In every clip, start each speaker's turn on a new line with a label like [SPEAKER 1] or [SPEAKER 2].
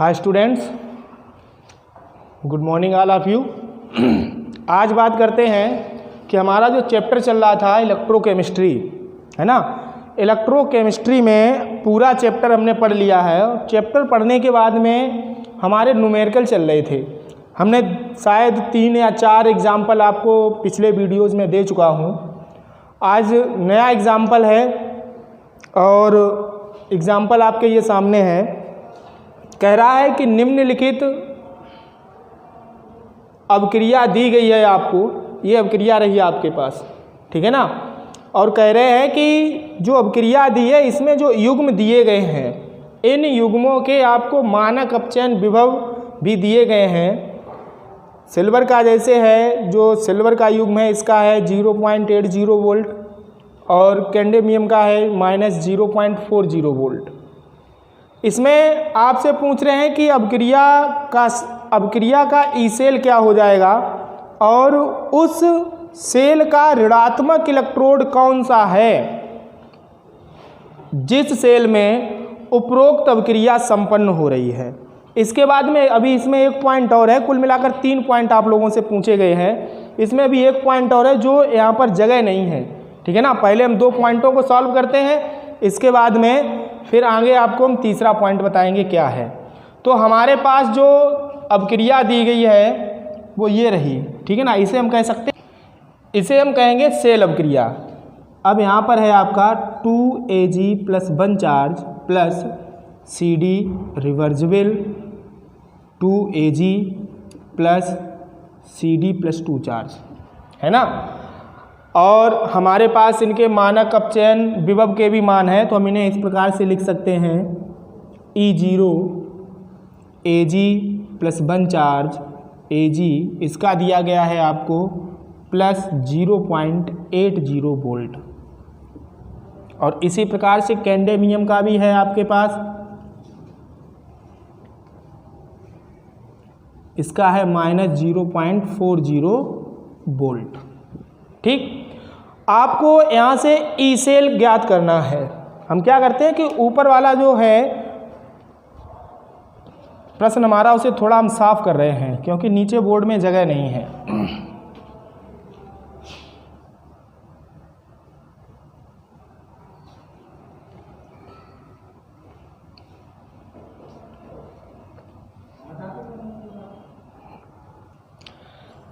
[SPEAKER 1] Hi students, good morning all of you. आज बात करते हैं कि हमारा जो चैप्टर चल रहा था इलेक्ट्रोकेमिस्ट्री, है ना। इलेक्ट्रोकेमिस्ट्री में पूरा चैप्टर हमने पढ़ लिया है। चैप्टर पढ़ने के बाद में हमारे न्यूमेरिकल चल रहे थे। हमने शायद 3 या 4 एग्जाम्पल आपको पिछले वीडियोज़ में दे चुका हूँ। आज नया एग्जाम्पल है और एग्जाम्पल आपके ये सामने है। कह रहा है कि निम्नलिखित अभिक्रिया दी गई है आपको, ये अभिक्रिया रही आपके पास, ठीक है ना। और कह रहे हैं कि जो अभिक्रिया दी है इसमें जो युग्म दिए गए हैं, इन युग्मों के आपको मानक अपचयन विभव भी दिए गए हैं। सिल्वर का जैसे है, जो सिल्वर का युग्म है इसका है 0.80 वोल्ट और कैडमियम का है -0.40 वोल्ट। इसमें आपसे पूछ रहे हैं कि अभिक्रिया का ई सेल क्या हो जाएगा और उस सेल का ऋणात्मक इलेक्ट्रोड कौन सा है जिस सेल में उपरोक्त अभिक्रिया संपन्न हो रही है। इसके बाद में अभी इसमें एक पॉइंट और है, कुल मिलाकर 3 पॉइंट आप लोगों से पूछे गए हैं। इसमें भी एक पॉइंट और है जो यहाँ पर जगह नहीं है, ठीक है ना। पहले हम 2 पॉइंटों को सॉल्व करते हैं, इसके बाद में फिर आगे आपको हम तीसरा पॉइंट बताएंगे क्या है। तो हमारे पास जो अभिक्रिया दी गई है वो ये रही, ठीक है ना। इसे हम कह सकते हैं, इसे हम कहेंगे सेल अभिक्रिया। अब यहाँ पर है आपका 2Ag + 1 charge plus CD reversible 2Ag + CD + 2 charge, है ना। और हमारे पास इनके मानक अपचयन विभव के भी मान है, तो हम इन्हें इस प्रकार से लिख सकते हैं E0 Ag + 1 चार्ज Ag इसका दिया गया है आपको +0.80 वोल्ट। और इसी प्रकार से कैडमियम का भी है आपके पास, इसका है -0.40 वोल्ट। ठीक, आपको यहाँ से ई सेल ज्ञात करना है। हम क्या करते हैं कि ऊपर वाला जो है प्रश्न हमारा, उसे थोड़ा हम साफ कर रहे हैं क्योंकि नीचे बोर्ड में जगह नहीं है।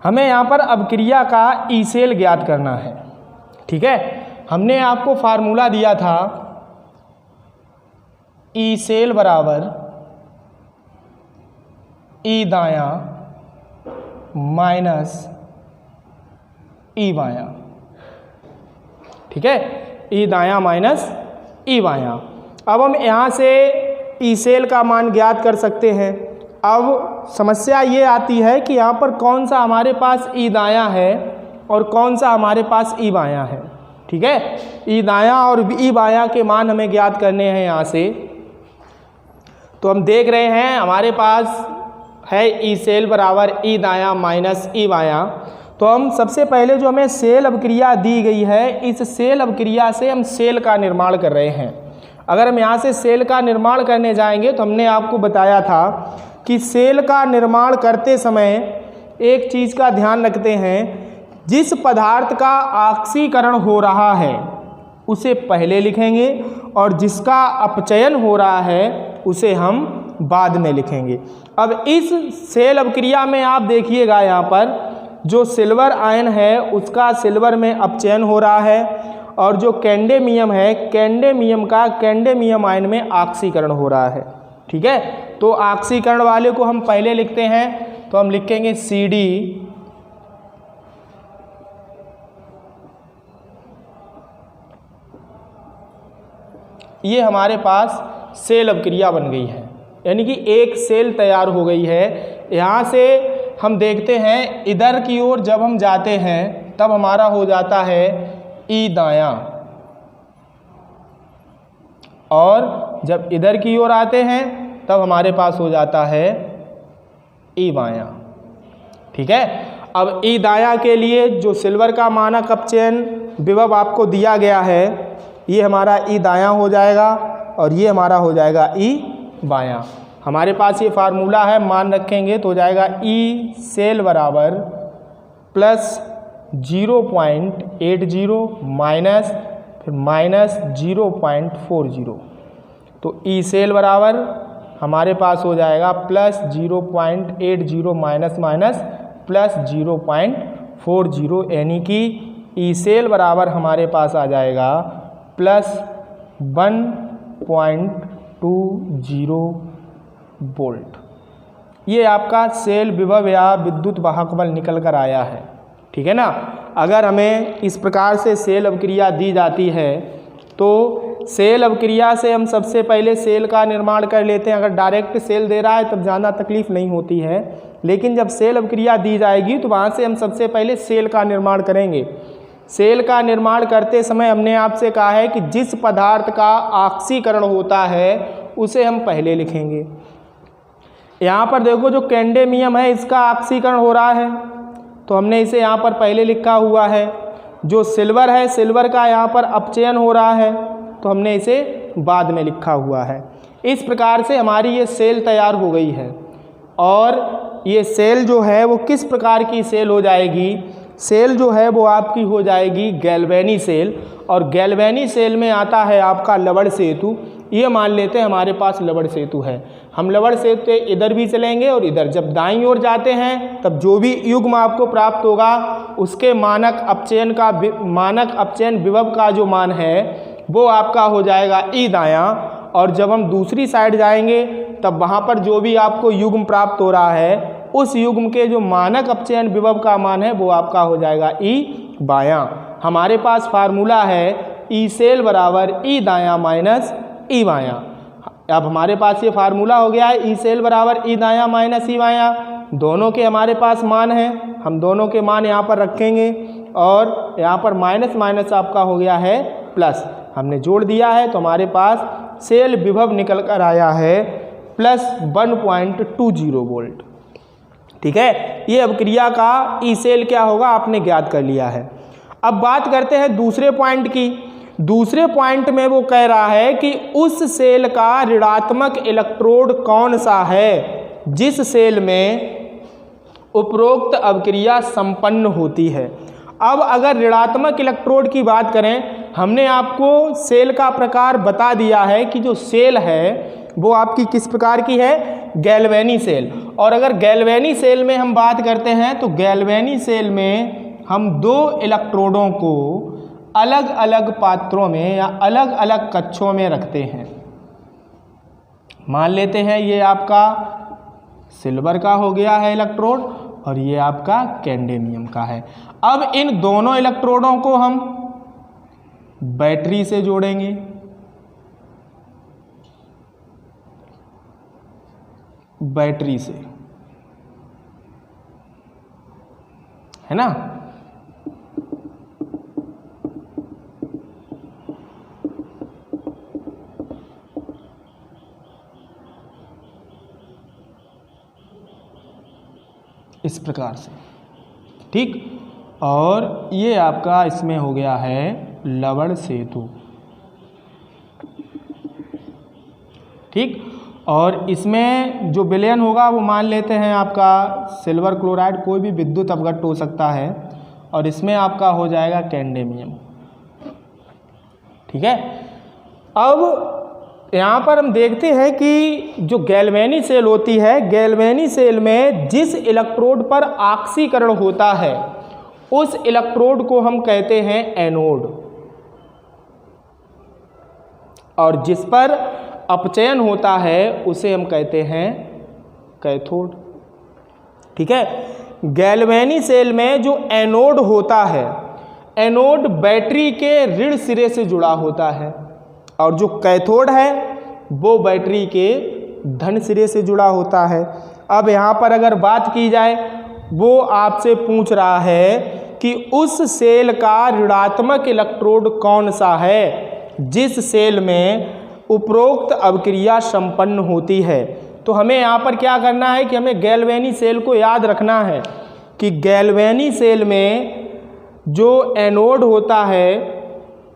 [SPEAKER 1] हमें यहाँ पर अभिक्रिया का ई सेल ज्ञात करना है, ठीक है। हमने आपको फार्मूला दिया था ई सेल बराबर ई दायां माइनस ई बायां, ठीक है। ई दायां माइनस ई बायां। अब हम यहाँ से ई सेल का मान ज्ञात कर सकते हैं। अब समस्या ये आती है कि यहाँ पर कौन सा हमारे पास ई दायां है और कौन सा हमारे पास ई बायां है, ठीक है। ई दायां और ई बायां के मान हमें ज्ञात करने हैं यहाँ से। तो हम देख रहे हैं हमारे पास है ई सेल बराबर ई दायां माइनस ई बायां। तो हम सबसे पहले जो हमें सेल अभिक्रिया दी गई है, इस सेल अभिक्रिया से हम सेल का निर्माण कर रहे हैं। अगर हम यहाँ से सेल का निर्माण करने जाएंगे तो हमने आपको बताया था कि सेल का निर्माण करते समय एक चीज़ का ध्यान रखते हैं, जिस पदार्थ का ऑक्सीकरण हो रहा है उसे पहले लिखेंगे और जिसका अपचयन हो रहा है उसे हम बाद में लिखेंगे। अब इस सेल अभिक्रिया में आप देखिएगा, यहाँ पर जो सिल्वर आयन है उसका सिल्वर में अपचयन हो रहा है और जो कैडमियम है, कैडमियम का कैडमियम आयन में ऑक्सीकरण हो रहा है, ठीक है। तो ऑक्सीकरण वाले को हम पहले लिखते हैं, तो हम लिखेंगे CD ये हमारे पास सेल अभिक्रिया बन गई है, यानी कि एक सेल तैयार हो गई है। यहाँ से हम देखते हैं इधर की ओर जब हम जाते हैं तब हमारा हो जाता है ई दायां, और जब इधर की ओर आते हैं तब हमारे पास हो जाता है ई बायां, ठीक है। अब ई दायां के लिए जो सिल्वर का मानक अपचयन विभव आपको दिया गया है, ये हमारा ई दायां हो जाएगा और ये हमारा हो जाएगा ई बायां। हमारे पास ये फार्मूला है, मान रखेंगे तो हो जाएगा ई सेल बराबर प्लस 0.80 माइनस फिर माइनस 0.40। तो ई सेल बराबर हमारे पास हो जाएगा प्लस 0.80 माइनस माइनस प्लस 0.40, यानी कि ई सेल बराबर हमारे पास आ जाएगा प्लस 1.20 वोल्ट। ये आपका सेल विभव या विद्युत वाहक बल निकल कर आया है, ठीक है ना। अगर हमें इस प्रकार से सेल अवक्रिया दी जाती है तो सेल अवक्रिया से हम सबसे पहले सेल का निर्माण कर लेते हैं। अगर डायरेक्ट सेल दे रहा है तब ज़्यादा तकलीफ नहीं होती है, लेकिन जब सेल अवक्रिया दी जाएगी तो वहाँ से हम सबसे पहले सेल का निर्माण करेंगे। सेल का निर्माण करते समय हमने आपसे कहा है कि जिस पदार्थ का ऑक्सीकरण होता है उसे हम पहले लिखेंगे। यहाँ पर देखो जो कैडमियम है इसका ऑक्सीकरण हो रहा है तो हमने इसे यहाँ पर पहले लिखा हुआ है। जो सिल्वर है, सिल्वर का यहाँ पर अपचयन हो रहा है तो हमने इसे बाद में लिखा हुआ है। इस प्रकार से हमारी ये सेल तैयार हो गई है। और ये सेल जो है वो किस प्रकार की सेल हो जाएगी? सेल जो है वो आपकी हो जाएगी गैल्वेनी सेल, और गैल्वेनी सेल में आता है आपका लवण सेतु। ये मान लेते हैं हमारे पास लवण सेतु है, हम लवण सेतु से इधर भी चलेंगे और इधर। जब दाईं ओर जाते हैं तब जो भी युग्म आपको प्राप्त होगा उसके मानक अपचयन विभव का जो मान है वो आपका हो जाएगा ई दायां। और जब हम दूसरी साइड जाएंगे तब वहाँ पर जो भी आपको युग्म प्राप्त हो रहा है उस युग्म के जो मानक अपचयन विभव का मान है वो आपका हो जाएगा ई बायां। हमारे पास फार्मूला है ई सेल बराबर ई दायां माइनस ई बायां। अब हमारे पास ये फार्मूला हो गया है ई सेल बराबर ई दायां माइनस ई बायां। दोनों के हमारे पास मान हैं, हम दोनों के मान यहाँ पर रखेंगे और यहाँ पर माइनस माइनस आपका हो गया है प्लस, हमने जोड़ दिया है तो हमारे पास सेल विभव निकल कर आया है प्लस 1.20 वोल्ट। ठीक है, ये अवक्रिया का ई सेल क्या होगा आपने ज्ञात कर लिया है। अब बात करते हैं दूसरे पॉइंट की। दूसरे पॉइंट में वो कह रहा है कि उस सेल का ऋणात्मक इलेक्ट्रोड कौन सा है जिस सेल में उपरोक्त अवक्रिया संपन्न होती है। अब अगर ऋणात्मक इलेक्ट्रोड की बात करें, हमने आपको सेल का प्रकार बता दिया है कि जो सेल है वो आपकी किस प्रकार की है, गैल्वेनी सेल। और अगर गैल्वेनी सेल में हम बात करते हैं तो गैल्वेनी सेल में हम दो इलेक्ट्रोडों को अलग अलग पात्रों में या अलग अलग कक्षों में रखते हैं। मान लेते हैं ये आपका सिल्वर का हो गया है इलेक्ट्रोड और ये आपका कैडमियम का है। अब इन दोनों इलेक्ट्रोडों को हम बैटरी से जोड़ेंगे। बैटरी से, है ना। इस प्रकार से, ठीक। और ये आपका इसमें हो गया है लवण सेतु, ठीक। और इसमें जो विलयन होगा वो मान लेते हैं आपका सिल्वर क्लोराइड, कोई भी विद्युत अपघट्ट हो सकता है, और इसमें आपका हो जाएगा कैडमियम, ठीक है। अब यहाँ पर हम देखते हैं कि जो गैल्वेनी सेल होती है, गैल्वेनी सेल में जिस इलेक्ट्रोड पर ऑक्सीकरण होता है उस इलेक्ट्रोड को हम कहते हैं एनोड, और जिस पर अपचयन होता है उसे हम कहते हैं कैथोड, ठीक है। गैल्वेनी सेल में जो एनोड होता है, एनोड बैटरी के ऋण सिरे से जुड़ा होता है, और जो कैथोड है वो बैटरी के धन सिरे से जुड़ा होता है। अब यहाँ पर अगर बात की जाए, वो आपसे पूछ रहा है कि उस सेल का ऋणात्मक इलेक्ट्रोड कौन सा है जिस सेल में उपरोक्त अवक्रिया संपन्न होती है। तो हमें यहाँ पर क्या करना है कि हमें गैल्वेनी सेल को याद रखना है कि गैल्वेनी सेल में जो एनोड होता है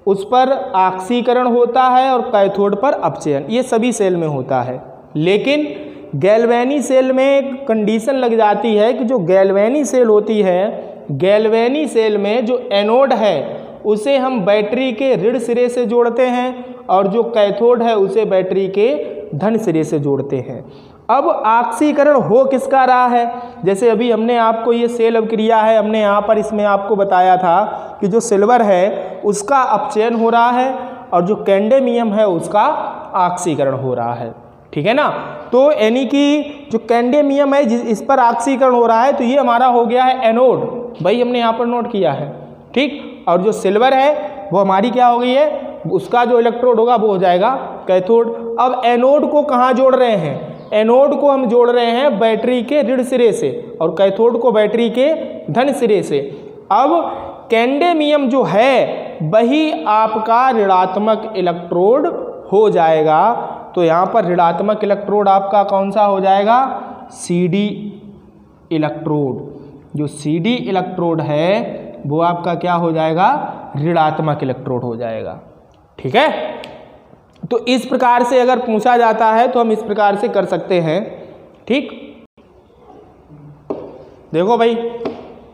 [SPEAKER 1] उस पर ऑक्सीकरण होता है और कैथोड पर अपचयन, ये सभी सेल में होता है। लेकिन गैल्वेनी सेल में एक कंडीशन लग जाती है कि जो गैल्वेनी सेल होती है, गैल्वेनी सेल में जो एनोड है उसे हम बैटरी के ऋण सिरे से जोड़ते हैं और जो कैथोड है उसे बैटरी के धन सिरे से जोड़ते हैं। अब ऑक्सीकरण हो किसका रहा है? जैसे अभी हमने आपको ये सेल अभिक्रिया है, हमने यहाँ पर इसमें आपको बताया था कि जो सिल्वर है उसका अपचयन हो रहा है और जो कैडमियम है उसका ऑक्सीकरण हो रहा है, ठीक है ना। तो यानी कि जो कैडमियम है इस पर ऑक्सीकरण हो रहा है, तो ये हमारा हो गया है एनोड, भाई हमने यहाँ पर नोट किया है, ठीक। और जो सिल्वर है वो हमारी क्या हो गई है, उसका जो इलेक्ट्रोड होगा वो हो जाएगा कैथोड। अब एनोड को कहाँ जोड़ रहे हैं? एनोड को हम जोड़ रहे हैं बैटरी के ऋण सिरे से और कैथोड को बैटरी के धन सिरे से। अब कैडमियम जो है वही आपका ऋणात्मक इलेक्ट्रोड हो जाएगा। तो यहाँ पर ऋणात्मक इलेक्ट्रोड आपका कौन सा हो जाएगा? CD electrode. जो CD इलेक्ट्रोड है वो आपका क्या हो जाएगा? ऋणात्मक इलेक्ट्रोड हो जाएगा, ठीक है। तो इस प्रकार से अगर पूछा जाता है तो हम इस प्रकार से कर सकते हैं, ठीक। देखो भाई,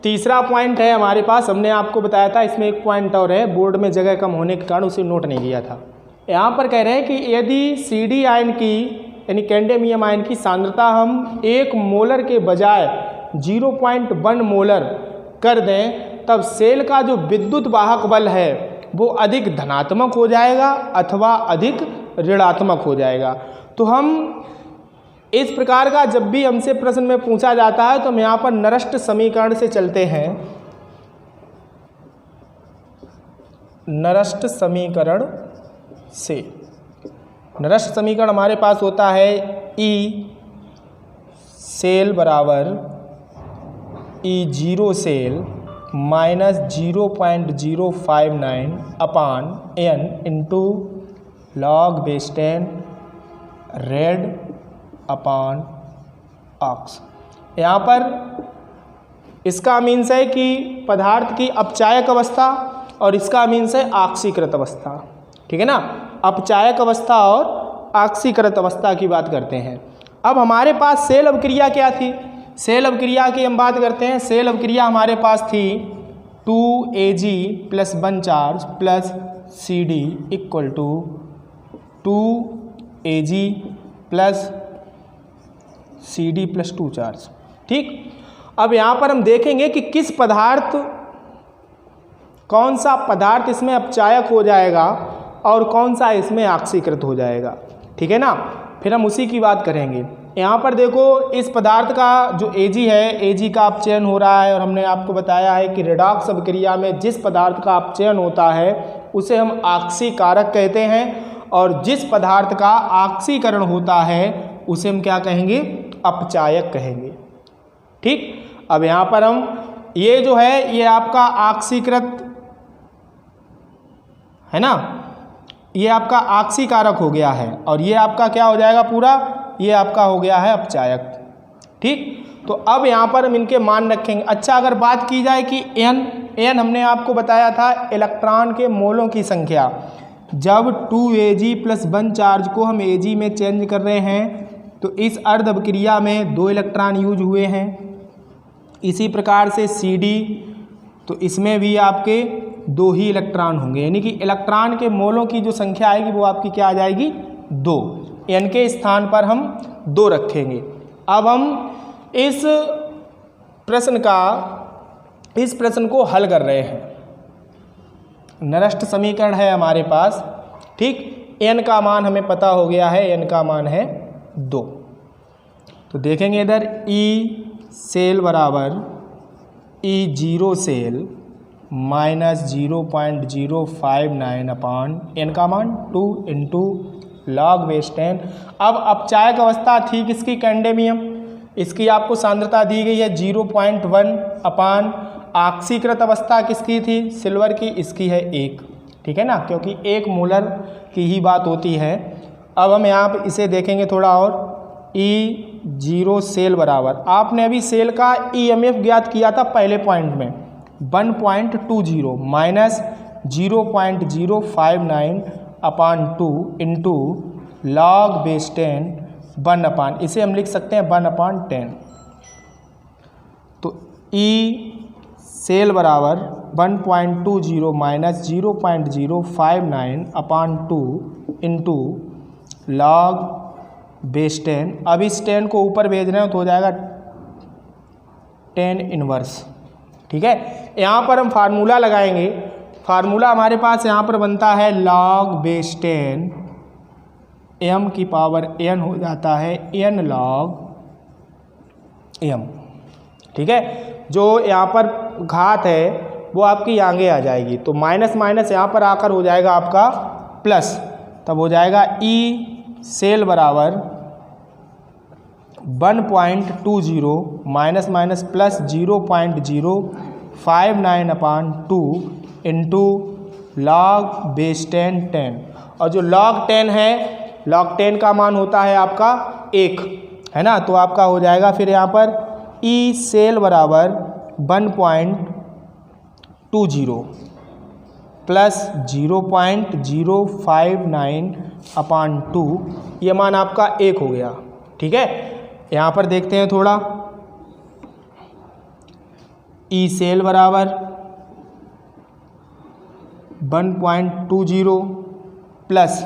[SPEAKER 1] तीसरा पॉइंट है हमारे पास, हमने आपको बताया था इसमें एक पॉइंट और है, बोर्ड में जगह कम होने के कारण उसे नोट नहीं किया था। यहाँ पर कह रहे हैं कि यदि CD आयन की यानी कैडमियम आयन की सांद्रता हम 1 मोलर के बजाय 0.1 मोलर कर दें तब सेल का जो विद्युत वाहक बल है वो अधिक धनात्मक हो जाएगा अथवा अधिक ऋणात्मक हो जाएगा। तो हम इस प्रकार का जब भी हमसे प्रश्न में पूछा जाता है तो हम यहाँ पर नरस्ट समीकरण से चलते हैं। नरस्ट समीकरण से, नरस्ट समीकरण हमारे पास होता है E सेल बराबर E0 cell minus 0.059 upon n into log base 10 red upon ox. यहाँ पर इसका मीन्स है कि पदार्थ की अपचायक अवस्था और इसका मीन्स है ऑक्सीकृत अवस्था, ठीक है ना। अपचायक अवस्था और ऑक्सीकृत अवस्था की बात करते हैं। अब हमारे पास सेल अभिक्रिया क्या थी? सेल अभिक्रिया की हम बात करते हैं। सेल अभिक्रिया हमारे पास थी 2Ag plus 1 charge plus CD equal to 2Ag plus CD plus 2 charge, ठीक। अब यहाँ पर हम देखेंगे कि किस पदार्थ, कौन सा पदार्थ इसमें अपचायक हो जाएगा और कौन सा इसमें ऑक्सीकृत हो जाएगा, ठीक है ना। फिर हम उसी की बात करेंगे। यहाँ पर देखो, इस पदार्थ का जो Ag है, Ag का अपचयन हो रहा है और हमने आपको बताया है कि रेडॉक्स अभिक्रिया में जिस पदार्थ का अपचयन होता है उसे हम ऑक्सीकारक कहते हैं और जिस पदार्थ का ऑक्सीकरण होता है उसे हम क्या कहेंगे? अपचायक कहेंगे, ठीक। अब यहाँ पर हम ये जो है ये आपका ऑक्सीकृत है ना, ये आपका ऑक्सीकारक हो गया है और ये आपका क्या हो जाएगा पूरा? ये आपका हो गया है अपचायक, ठीक। तो अब यहाँ पर हम इनके मान रखेंगे। अच्छा, अगर बात की जाए कि n हमने आपको बताया था इलेक्ट्रॉन के मोलों की संख्या। जब 2Ag प्लस 1 चार्ज को हम Ag में चेंज कर रहे हैं तो इस अर्ध अभिक्रिया में 2 इलेक्ट्रॉन यूज हुए हैं। इसी प्रकार से CD, तो इसमें भी आपके 2 ही इलेक्ट्रॉन होंगे, यानी कि इलेक्ट्रॉन के मोलों की जो संख्या आएगी वो आपकी क्या आ जाएगी? 2। n के स्थान पर हम 2 रखेंगे। अब हम इस प्रश्न को हल कर रहे हैं। नरस्ट समीकरण है हमारे पास, ठीक। n का मान हमें पता हो गया है, n का मान है 2। तो देखेंगे इधर E सेल बराबर E0 cell minus 0.059 upon n का मान 2 इंटू लॉग बेस 10। अब अपचायक अवस्था थी किसकी? कैडमियम। इसकी आपको सांद्रता दी गई है 0.1 अपान ऑक्सीकृत अवस्था किसकी थी? सिल्वर की। इसकी है 1, ठीक है ना, क्योंकि 1 मोलर की ही बात होती है। अब हम यहाँ पर इसे देखेंगे थोड़ा और। E0 सेल बराबर, आपने अभी सेल का EMF ज्ञात किया था पहले पॉइंट में, 1.20 माइनस 0.059 अपान 2 इंटू लॉग बेस 10 1/, इसे हम लिख सकते हैं 1/10। तो ई सेल बराबर 1.20 माइनस 0.059/2 इंटू log बेस 10। अब इस 10 को ऊपर भेज रहे हो तो हो जाएगा 10 इनवर्स। ठीक है, यहाँ पर हम फार्मूला लगाएंगे। फार्मूला हमारे पास यहाँ पर बनता है log बेस 10 m की पावर n हो जाता है n log m। ठीक है, जो यहाँ पर घात है वो आपकी आगे आ जाएगी, तो माइनस माइनस यहाँ पर आकर हो जाएगा आपका प्लस, तब हो जाएगा ई सेल बराबर 1.20 minus minus plus 0.059/2 into log base 10। और जो log 10 है, log 10 का मान होता है आपका 1, है ना, तो आपका हो जाएगा फिर यहाँ पर ई सेल बराबर 1.20 प्लस 0.059/2, ये मान आपका 1 हो गया। ठीक है, यहाँ पर देखते हैं थोड़ा, ई सेल बराबर 1.20 प्लस,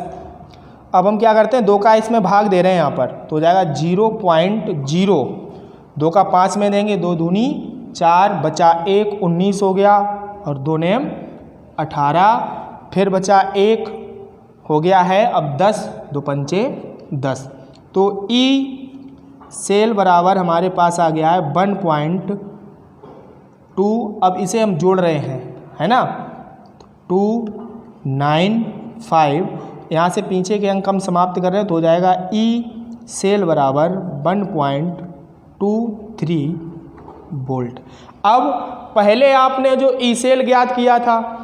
[SPEAKER 1] अब हम क्या करते हैं, 2 का इसमें भाग दे रहे हैं यहाँ पर, तो हो जाएगा 0.0, 2 का 5 में देंगे, 2 दूनी 4, बचा 1 19 हो गया, और 2 नेम 18, फिर बचा 1 हो गया है अब 10, 2 पंचे 10। तो ई सेल बराबर हमारे पास आ गया है 1.2, अब इसे हम जोड़ रहे हैं, है ना, 295, यहाँ से पीछे के अंक हम समाप्त कर रहे हैं, तो हो जाएगा ई सेल बराबर 1.23 वोल्ट। अब पहले आपने जो ई सेल ज्ञात किया था,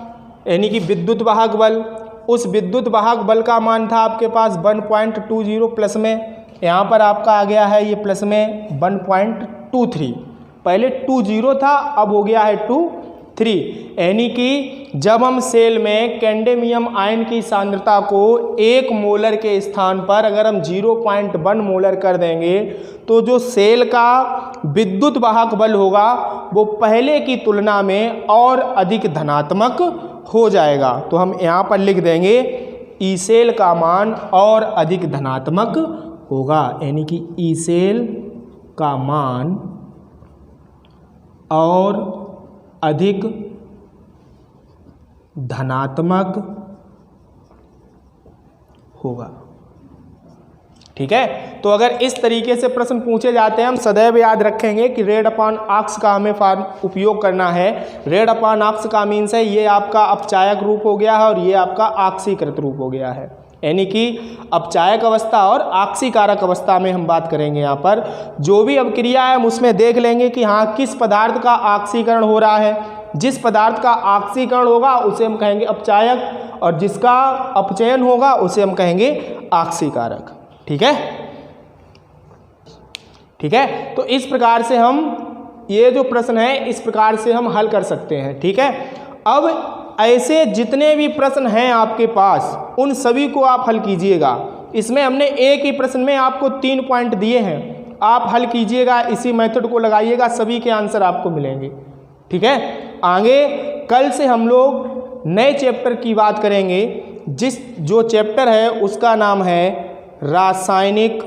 [SPEAKER 1] यानी कि विद्युत वाहक बल, उस विद्युत वाहक बल का मान था आपके पास 1.20 प्लस में, यहाँ पर आपका आ गया है ये प्लस में 1.23, पहले 20 था, अब हो गया है 23, यानी कि जब हम सेल में कैडमियम आयन की सांद्रता को 1 मोलर के स्थान पर अगर हम 0.1 मोलर कर देंगे, तो जो सेल का विद्युत वाहक बल होगा वो पहले की तुलना में और अधिक धनात्मक हो जाएगा। तो हम यहाँ पर लिख देंगे ई सेल का मान और अधिक धनात्मक होगा, यानी कि ई सेल का मान और अधिक धनात्मक होगा। ठीक है, तो अगर इस तरीके से प्रश्न पूछे जाते हैं, हम सदैव याद रखेंगे कि रेड अपॉन ऑक्स का हमें उपयोग करना है। रेड अपॉन ऑक्स का मीन्स है ये आपका अपचायक रूप हो गया है और ये आपका ऑक्सीकृत रूप हो गया है, यानी कि अपचायक अवस्था और ऑक्सीकारक अवस्था में हम बात करेंगे। यहाँ पर जो भी अवक्रिया है हम उसमें देख लेंगे कि हाँ किस पदार्थ का ऑक्सीकरण हो रहा है। जिस पदार्थ का ऑक्सीकरण होगा उसे हम कहेंगे अपचायक, और जिसका अपचयन होगा उसे हम कहेंगे ऑक्सीकारक। ठीक है, ठीक है, तो इस प्रकार से हम ये जो प्रश्न है इस प्रकार से हम हल कर सकते हैं। ठीक है, अब ऐसे जितने भी प्रश्न हैं आपके पास उन सभी को आप हल कीजिएगा। इसमें हमने एक ही प्रश्न में आपको 3 पॉइंट दिए हैं, आप हल कीजिएगा, इसी मेथड को लगाइएगा, सभी के आंसर आपको मिलेंगे। ठीक है, आगे कल से हम लोग नए चैप्टर की बात करेंगे। जो चैप्टर है उसका नाम है रासायनिक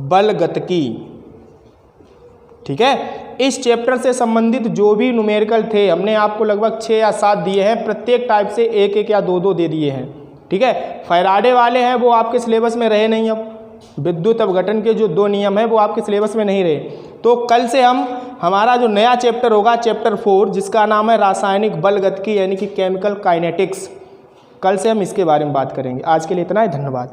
[SPEAKER 1] बलगतिकी। ठीक है, इस चैप्टर से संबंधित जो भी न्यूमेरिकल थे हमने आपको लगभग 6 या 7 दिए हैं, प्रत्येक टाइप से 1-1 या 2-2 दे दिए हैं। ठीक है, फैराडे वाले हैं वो आपके सिलेबस में रहे नहीं, अब विद्युत अपघटन के जो 2 नियम हैं वो आपके सिलेबस में नहीं रहे। तो कल से हमारा जो नया चैप्टर होगा चैप्टर 4, जिसका नाम है रासायनिक बलगतिकी यानी कि केमिकल काइनेटिक्स, कल से हम इसके बारे में बात करेंगे। आज के लिए इतना ही, धन्यवाद।